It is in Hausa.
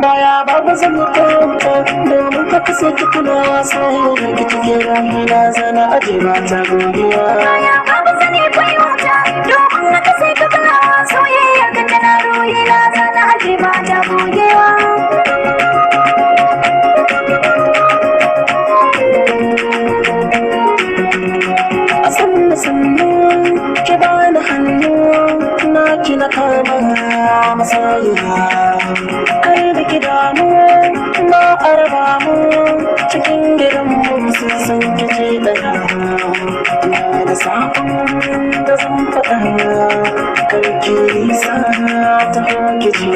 baya babu zan kauta domin ka kasa tukuna sai da cikin ramina zana aje mata gobewa baya babu zane fahimta domin na kasa tukuna soyayyar ka tana ruhi na zana aje mata gogewa a sannu ki bani hannu na ki na kama masoyiya kai da ki damu na arba mu cikin gidan mu sun san kici daya na da sakon da zan faɗa karki sa ta kici